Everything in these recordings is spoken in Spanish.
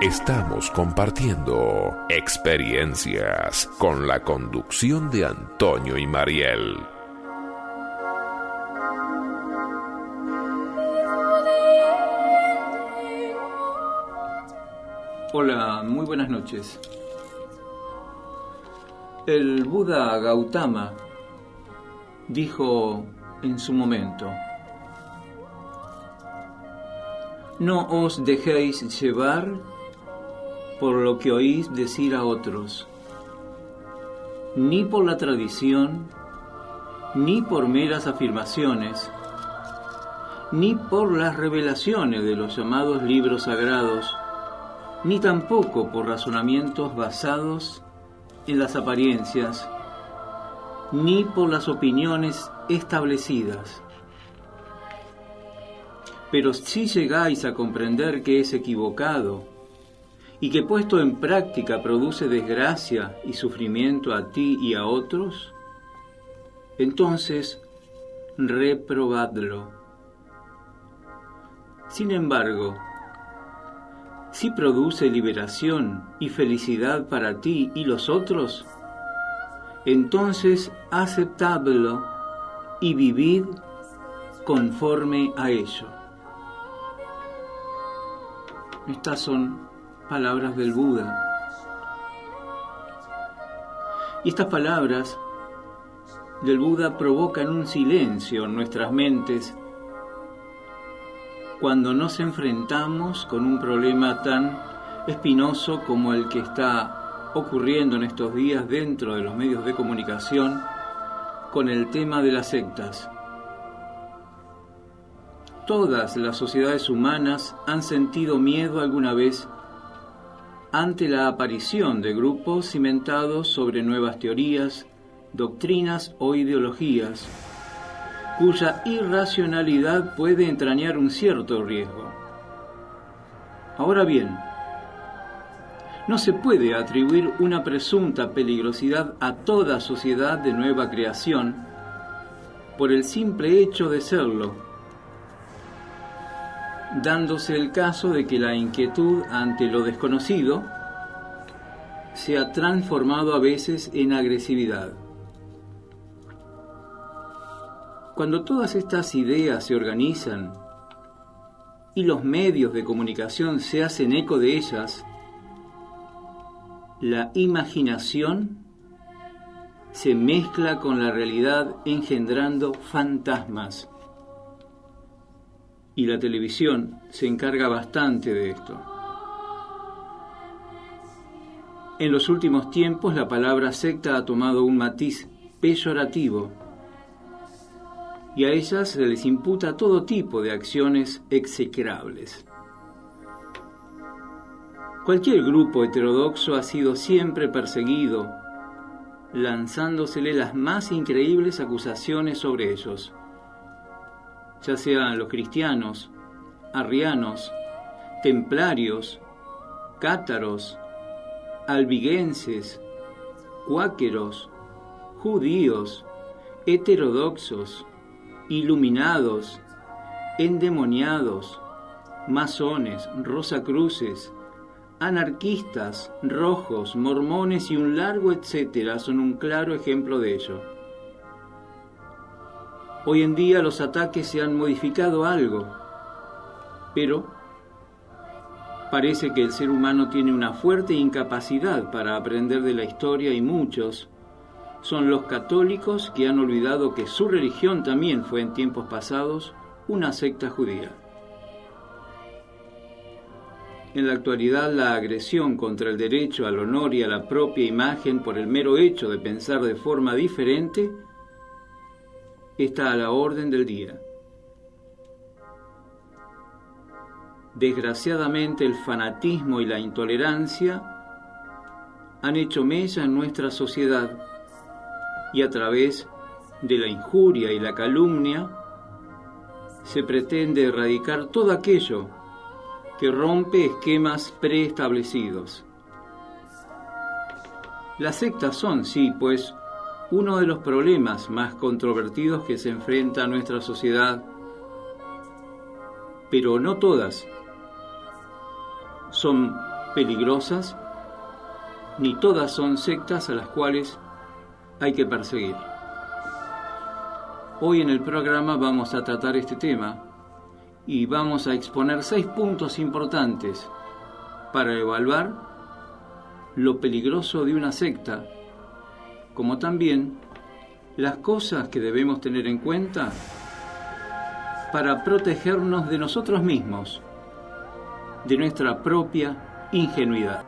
Estamos compartiendo experiencias con la conducción de Antonio y Mariel. Hola, muy buenas noches. El Buda Gautama dijo en su momento: no os dejéis llevar por lo que oís decir a otros, ni por la tradición, ni por meras afirmaciones, ni por las revelaciones de los llamados libros sagrados, ni tampoco por razonamientos basados en las apariencias, ni por las opiniones establecidas. Pero si llegáis a comprender que es equivocado y que puesto en práctica produce desgracia y sufrimiento a ti y a otros, entonces reprobadlo. Sin embargo, si produce liberación y felicidad para ti y los otros, entonces aceptadlo y vivid conforme a ello. Estas son palabras del Buda. Y estas palabras del Buda provocan un silencio en nuestras mentes cuando nos enfrentamos con un problema tan espinoso como el que está ocurriendo en estos días dentro de los medios de comunicación con el tema de las sectas. Todas las sociedades humanas han sentido miedo alguna vez ante la aparición de grupos cimentados sobre nuevas teorías, doctrinas o ideologías, cuya irracionalidad puede entrañar un cierto riesgo. Ahora bien, no se puede atribuir una presunta peligrosidad a toda sociedad de nueva creación por el simple hecho de serlo, dándose el caso de que la inquietud ante lo desconocido se ha transformado a veces en agresividad. Cuando todas estas ideas se organizan y los medios de comunicación se hacen eco de ellas, la imaginación se mezcla con la realidad engendrando fantasmas. Y la televisión se encarga bastante de esto. En los últimos tiempos la palabra secta ha tomado un matiz peyorativo y a ellas se les imputa todo tipo de acciones execrables. Cualquier grupo heterodoxo ha sido siempre perseguido, lanzándosele las más increíbles acusaciones sobre ellos, ya sean los cristianos, arrianos, templarios, cátaros, albigenses, cuáqueros, judíos, heterodoxos, iluminados, endemoniados, masones, rosacruces, anarquistas, rojos, mormones y un largo etcétera son un claro ejemplo de ello. Hoy en día los ataques se han modificado algo, pero parece que el ser humano tiene una fuerte incapacidad para aprender de la historia y muchos son los católicos que han olvidado que su religión también fue en tiempos pasados una secta judía. En la actualidad, la agresión contra el derecho al honor y a la propia imagen por el mero hecho de pensar de forma diferente está a la orden del día. Desgraciadamente, el fanatismo y la intolerancia han hecho mella en nuestra sociedad y a través de la injuria y la calumnia se pretende erradicar todo aquello que rompe esquemas preestablecidos. Las sectas son, sí, pues, uno de los problemas más controvertidos que se enfrenta a nuestra sociedad, pero no todas son peligrosas, ni todas son sectas a las cuales hay que perseguir. Hoy en el programa vamos a tratar este tema y vamos a exponer 6 puntos importantes para evaluar lo peligroso de una secta, como también las cosas que debemos tener en cuenta para protegernos de nosotros mismos, de nuestra propia ingenuidad.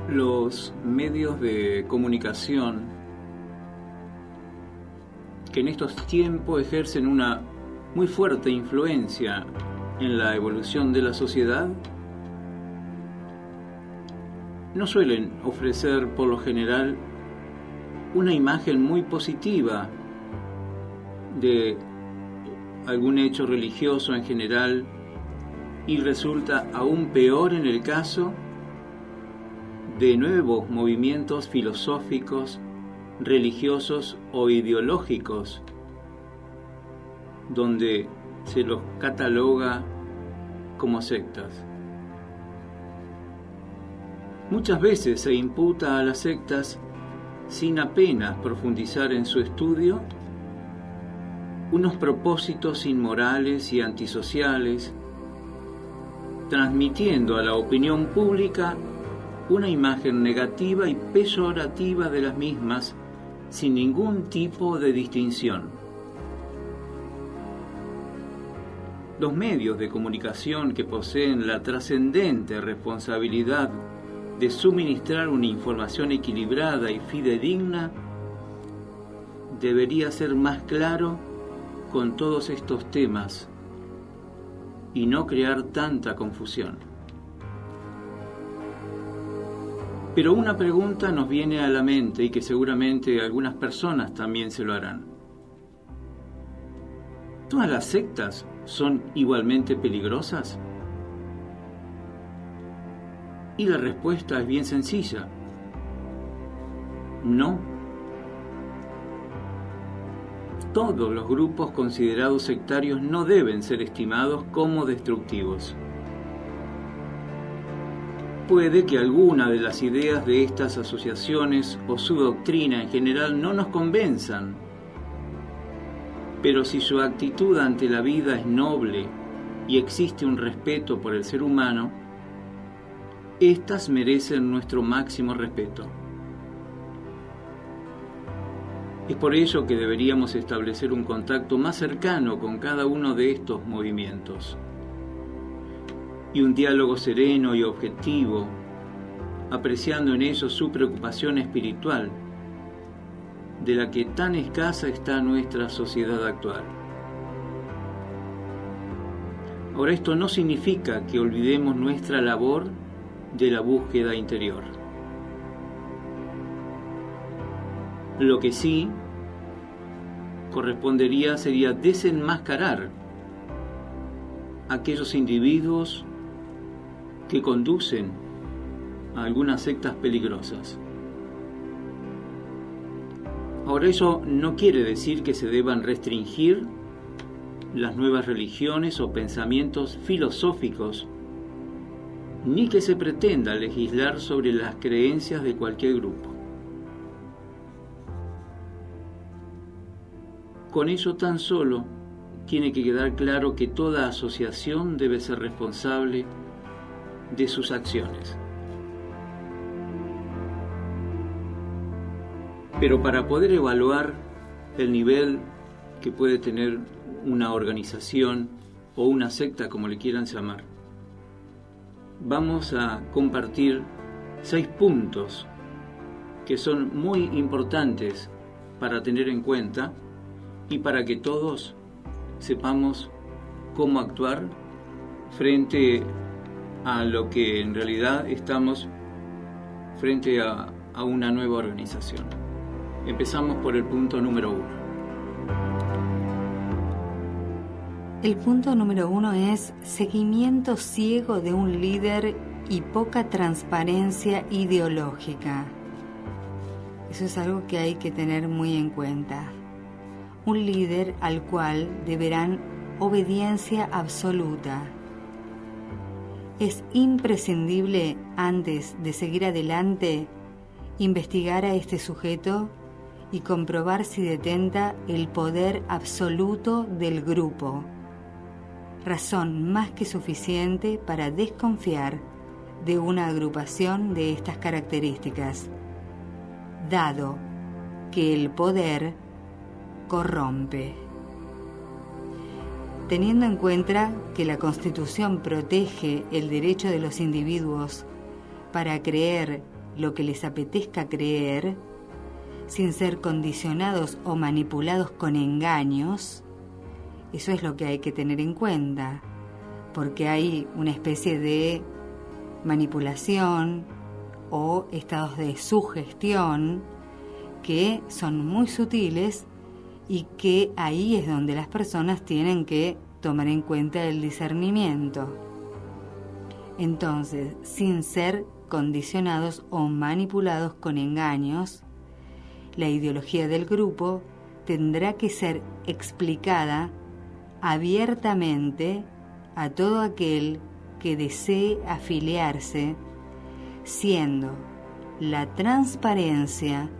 Los medios de comunicación que en estos tiempos ejercen una muy fuerte influencia en la evolución de la sociedad no suelen ofrecer por lo general una imagen muy positiva de algún hecho religioso en general, y resulta aún peor en el caso de nuevos movimientos filosóficos, religiosos o ideológicos, donde se los cataloga como sectas. Muchas veces se imputa a las sectas, sin apenas profundizar en su estudio, unos propósitos inmorales y antisociales, transmitiendo a la opinión pública una imagen negativa y peyorativa de las mismas, sin ningún tipo de distinción. Los medios de comunicación que poseen la trascendente responsabilidad de suministrar una información equilibrada y fidedigna debería ser más claro con todos estos temas y no crear tanta confusión. Pero una pregunta nos viene a la mente y que seguramente algunas personas también se lo harán. ¿Todas las sectas son igualmente peligrosas? Y la respuesta es bien sencilla. No. Todos los grupos considerados sectarios no deben ser estimados como destructivos. Puede que alguna de las ideas de estas asociaciones o su doctrina en general no nos convenzan, pero si su actitud ante la vida es noble y existe un respeto por el ser humano, estas merecen nuestro máximo respeto. Es por ello que deberíamos establecer un contacto más cercano con cada uno de estos movimientos y un diálogo sereno y objetivo, apreciando en ellos su preocupación espiritual, de la que tan escasa está nuestra sociedad actual. Ahora, esto no significa que olvidemos nuestra labor de la búsqueda interior. Lo que sí correspondería sería desenmascarar a aquellos individuos que conducen a algunas sectas peligrosas. Ahora, eso no quiere decir que se deban restringir las nuevas religiones o pensamientos filosóficos, ni que se pretenda legislar sobre las creencias de cualquier grupo. Con ello tan solo tiene que quedar claro que toda asociación debe ser responsable de sus acciones. Pero para poder evaluar el nivel que puede tener una organización o una secta, como le quieran llamar, vamos a compartir 6 puntos que son muy importantes para tener en cuenta y para que todos sepamos cómo actuar frente a lo que en realidad estamos frente a una nueva organización. Empezamos por el punto número 1. El punto número 1 es seguimiento ciego de un líder y poca transparencia ideológica. Eso es algo que hay que tener muy en cuenta. Un líder al cual deberán obediencia absoluta. Es imprescindible, antes de seguir adelante, investigar a este sujeto y comprobar si detenta el poder absoluto del grupo. Razón más que suficiente para desconfiar de una agrupación de estas características, dado que el poder corrompe. Teniendo en cuenta que la Constitución protege el derecho de los individuos para creer lo que les apetezca creer, sin ser condicionados o manipulados con engaños, eso es lo que hay que tener en cuenta, porque hay una especie de manipulación o estados de sugestión que son muy sutiles y que ahí es donde las personas tienen que tomar en cuenta el discernimiento. Entonces, sin ser condicionados o manipulados con engaños, la ideología del grupo tendrá que ser explicada abiertamente a todo aquel que desee afiliarse, siendo la transparencia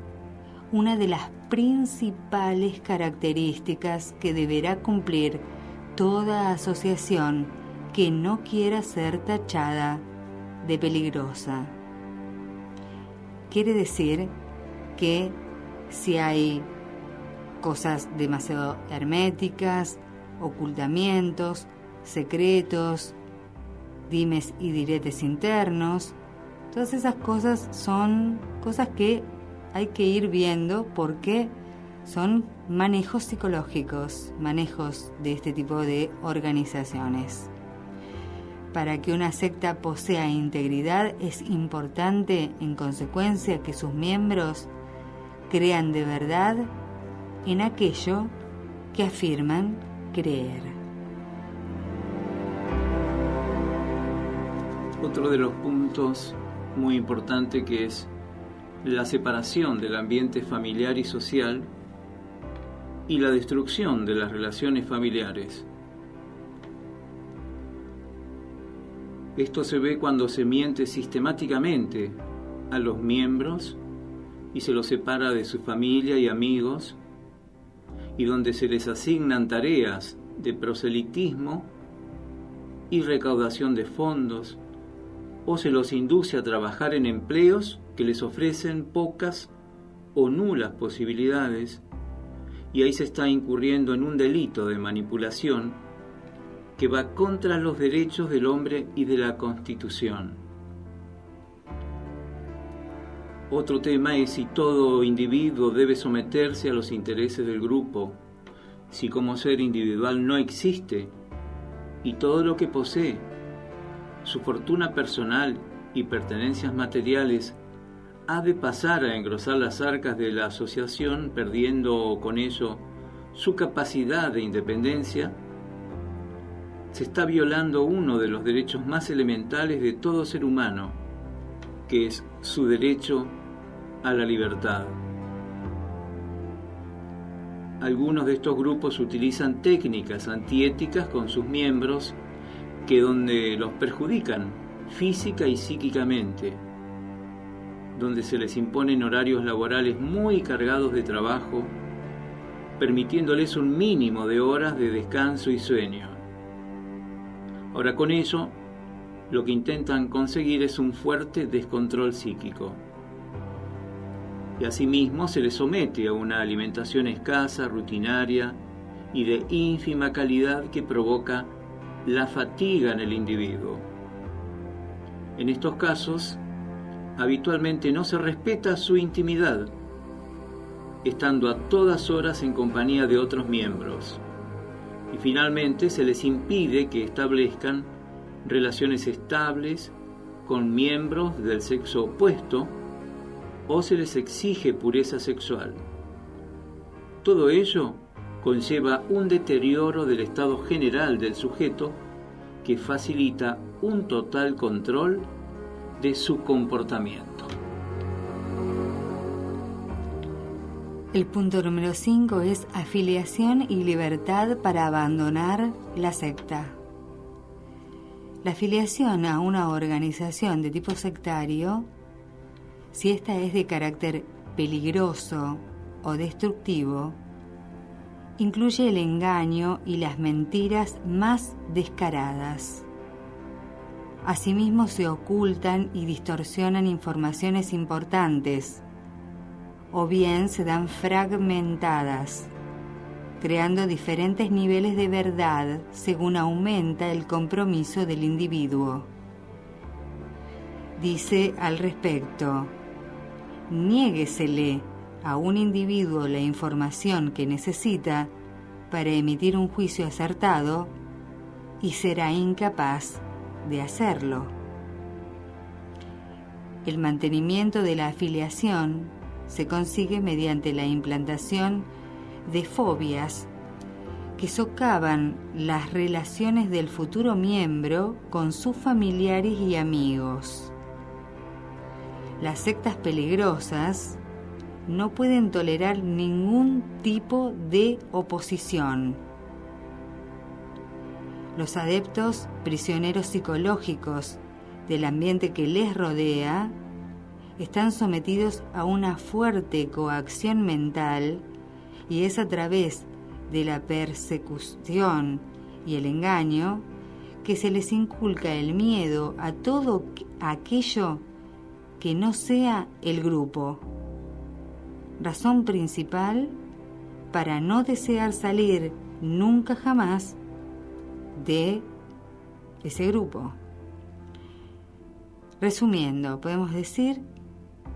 una de las principales características que deberá cumplir toda asociación que no quiera ser tachada de peligrosa. Quiere decir que si hay cosas demasiado herméticas, ocultamientos, secretos, dimes y diretes internos, todas esas cosas son cosas que hay que ir viendo porque son manejos psicológicos, manejos de este tipo de organizaciones. Para que una secta posea integridad es importante, en consecuencia, que sus miembros crean de verdad en aquello que afirman creer. Otro de los puntos muy importante que es la separación del ambiente familiar y social y la destrucción de las relaciones familiares. Esto se ve cuando se miente sistemáticamente a los miembros y se los separa de su familia y amigos, y donde se les asignan tareas de proselitismo y recaudación de fondos, o se los induce a trabajar en empleos que les ofrecen pocas o nulas posibilidades, y ahí se está incurriendo en un delito de manipulación que va contra los derechos del hombre y de la Constitución. Otro tema es si todo individuo debe someterse a los intereses del grupo, si como ser individual no existe y todo lo que posee, su fortuna personal y pertenencias materiales, ha de pasar a engrosar las arcas de la asociación, perdiendo con ello su capacidad de independencia. Se está violando uno de los derechos más elementales de todo ser humano, que es su derecho a la libertad. Algunos de estos grupos utilizan técnicas antiéticas con sus miembros que donde los perjudican física y psíquicamente, donde se les imponen horarios laborales muy cargados de trabajo permitiéndoles un mínimo de horas de descanso y sueño. Ahora, con ello, lo que intentan conseguir es un fuerte descontrol psíquico. Y asimismo se les somete a una alimentación escasa, rutinaria y de ínfima calidad que provoca la fatiga en el individuo. En estos casos, habitualmente no se respeta su intimidad, estando a todas horas en compañía de otros miembros. Y finalmente se les impide que establezcan relaciones estables con miembros del sexo opuesto o se les exige pureza sexual. Todo ello conlleva un deterioro del estado general del sujeto que facilita un total control de su comportamiento. El punto número 5 es afiliación y libertad para abandonar la secta. La afiliación a una organización de tipo sectario, si ésta es de carácter peligroso o destructivo, incluye el engaño y las mentiras más descaradas. Asimismo, se ocultan y distorsionan informaciones importantes, o bien se dan fragmentadas, creando diferentes niveles de verdad según aumenta el compromiso del individuo. Dice al respecto: niéguesele a un individuo la información que necesita para emitir un juicio acertado y será incapaz de hacerlo. El mantenimiento de la afiliación se consigue mediante la implantación de fobias que socavan las relaciones del futuro miembro con sus familiares y amigos. Las sectas peligrosas no pueden tolerar ningún tipo de oposición. Los adeptos prisioneros psicológicos del ambiente que les rodea están sometidos a una fuerte coacción mental y es a través de la persecución y el engaño que se les inculca el miedo a todo aquello que no sea el grupo. Razón principal para no desear salir nunca jamás de ese grupo. Resumiendo, podemos decir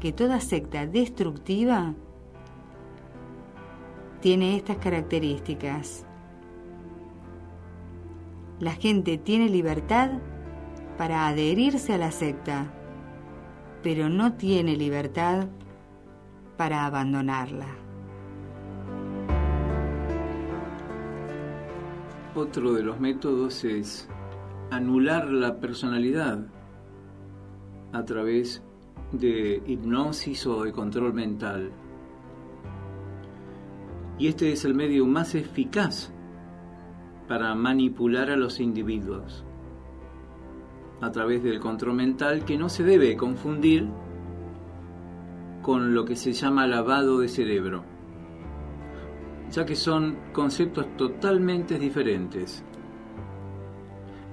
que toda secta destructiva tiene estas características. La gente tiene libertad para adherirse a la secta, pero no tiene libertad para abandonarla. Otro de los métodos es anular la personalidad a través de hipnosis o de control mental. Y este es el medio más eficaz para manipular a los individuos a través del control mental, que no se debe confundir con lo que se llama lavado de cerebro, ya que son conceptos totalmente diferentes.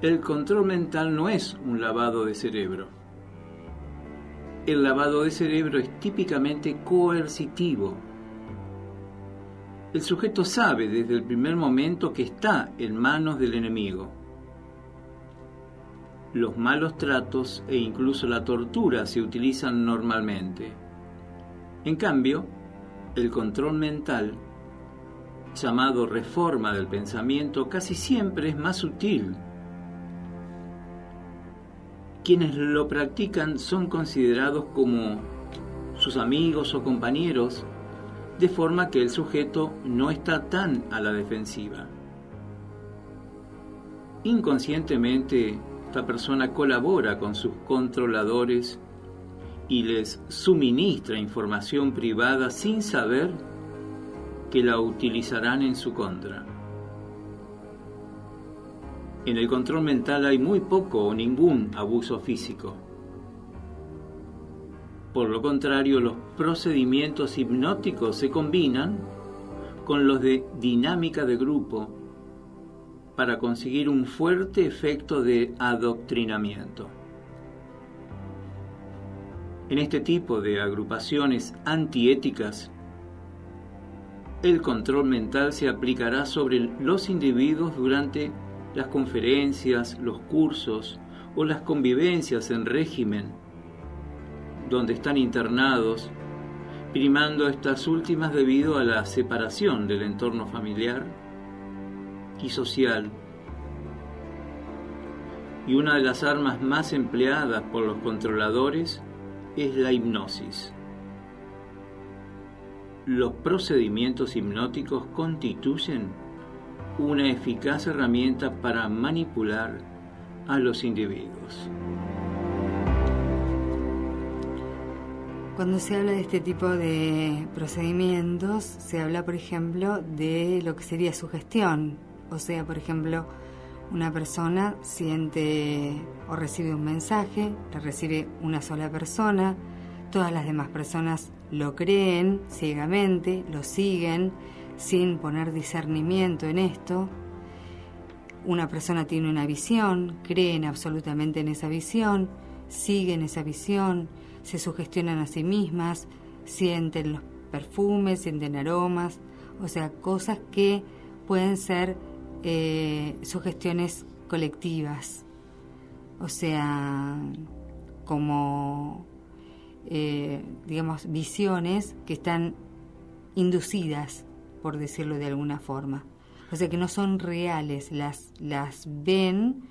El control mental no es un lavado de cerebro. El lavado de cerebro es típicamente coercitivo. El sujeto sabe desde el primer momento que está en manos del enemigo. Los malos tratos e incluso la tortura se utilizan normalmente. En cambio, el control mental, llamado reforma del pensamiento, casi siempre es más sutil. Quienes lo practican son considerados como sus amigos o compañeros, de forma que el sujeto no está tan a la defensiva. Inconscientemente, esta persona colabora con sus controladores y les suministra información privada sin saber que la utilizarán en su contra. En el control mental hay muy poco o ningún abuso físico. Por lo contrario, los procedimientos hipnóticos se combinan con los de dinámica de grupo para conseguir un fuerte efecto de adoctrinamiento. En este tipo de agrupaciones antiéticas, el control mental se aplicará sobre los individuos durante las conferencias, los cursos o las convivencias en régimen, donde están internados, primando estas últimas debido a la separación del entorno familiar y social. Y una de las armas más empleadas por los controladores es la hipnosis. Los procedimientos hipnóticos constituyen una eficaz herramienta para manipular a los individuos. Cuando se habla de este tipo de procedimientos, se habla, por ejemplo, de lo que sería sugestión. O sea, por ejemplo, una persona siente o recibe un mensaje, lo recibe una sola persona, todas las demás personas lo creen ciegamente, lo siguen sin poner discernimiento en esto. Una persona tiene una visión, creen absolutamente en esa visión, siguen esa visión, se sugestionan a sí mismas, sienten los perfumes, sienten aromas, o sea, cosas que pueden ser sugestiones colectivas, o sea, como digamos, visiones que están inducidas, por decirlo de alguna forma, o sea, que no son reales, las ven,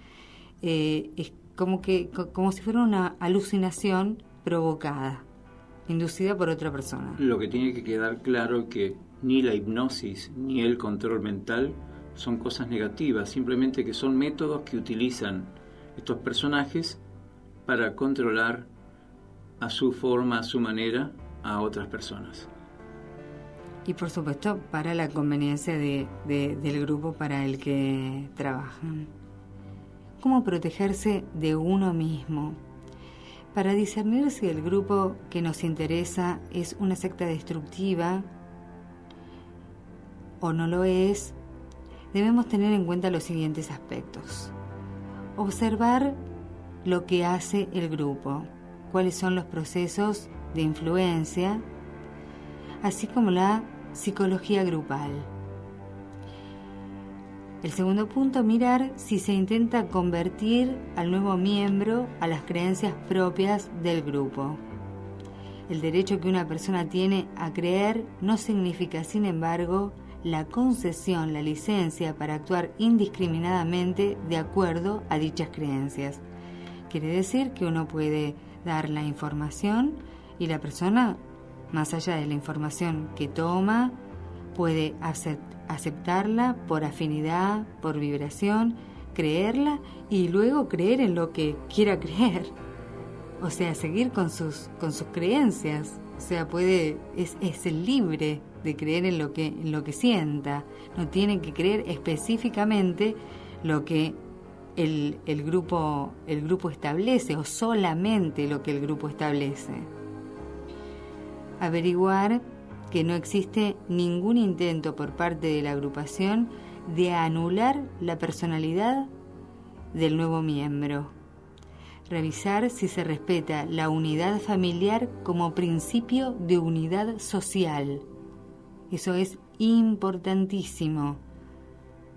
es como si fuera una alucinación provocada, inducida por otra persona. Lo que tiene que quedar claro es que ni la hipnosis ni el control mental son cosas negativas, simplemente que son métodos que utilizan estos personajes para controlar a su forma, a su manera, a otras personas. Y por supuesto para la conveniencia del grupo para el que trabajan. ¿Cómo protegerse de uno mismo? Para discernir si el grupo que nos interesa es una secta destructiva o no lo es, debemos tener en cuenta los siguientes aspectos. Observar lo que hace el grupo, cuáles son los procesos de influencia, así como la psicología grupal. El segundo punto, mirar si se intenta convertir al nuevo miembro a las creencias propias del grupo. El derecho que una persona tiene a creer no significa, sin embargo, la concesión, la licencia para actuar indiscriminadamente de acuerdo a dichas creencias. Quiere decir que uno puede dar la información y la persona, más allá de la información que toma, puede aceptarla por afinidad, por vibración, creerla y luego creer en lo que quiera creer. O sea, seguir con sus creencias. O sea, es libre de creer en lo que sienta. No tiene que creer específicamente lo que el grupo establece o solamente lo que el grupo establece. Averiguar que no existe ningún intento por parte de la agrupación de anular la personalidad del nuevo miembro. Revisar si se respeta la unidad familiar como principio de unidad social. Eso es importantísimo,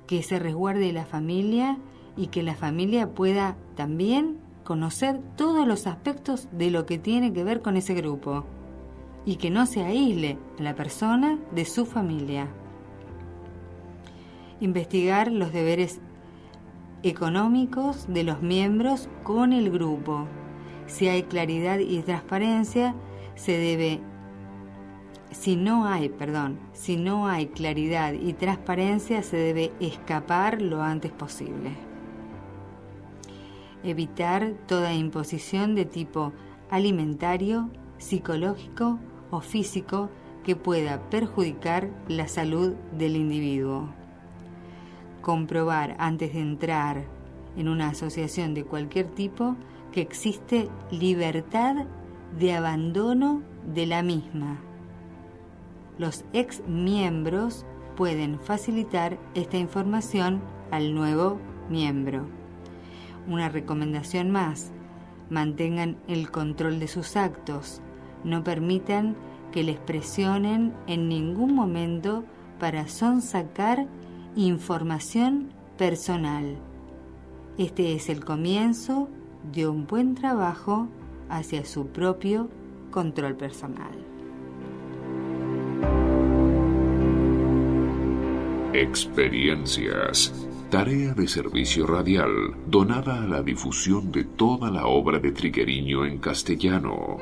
que se resguarde la familia y que la familia pueda también conocer todos los aspectos de lo que tiene que ver con ese grupo y que no se aísle a la persona de su familia. Investigar los deberes económicos de los miembros con el grupo. Si hay claridad y transparencia, si no hay claridad y transparencia, se debe escapar lo antes posible. Evitar toda imposición de tipo alimentario, psicológico o físico que pueda perjudicar la salud del individuo. Comprobar antes de entrar en una asociación de cualquier tipo que existe libertad de abandono de la misma. Los ex miembros pueden facilitar esta información al nuevo miembro. Una recomendación más: mantengan el control de sus actos, no permitan que les presionen en ningún momento para sonsacar información personal. Este es el comienzo de un buen trabajo hacia su propio control personal. Experiencias. Tarea de servicio radial donada a la difusión de toda la obra de Triguerio en castellano.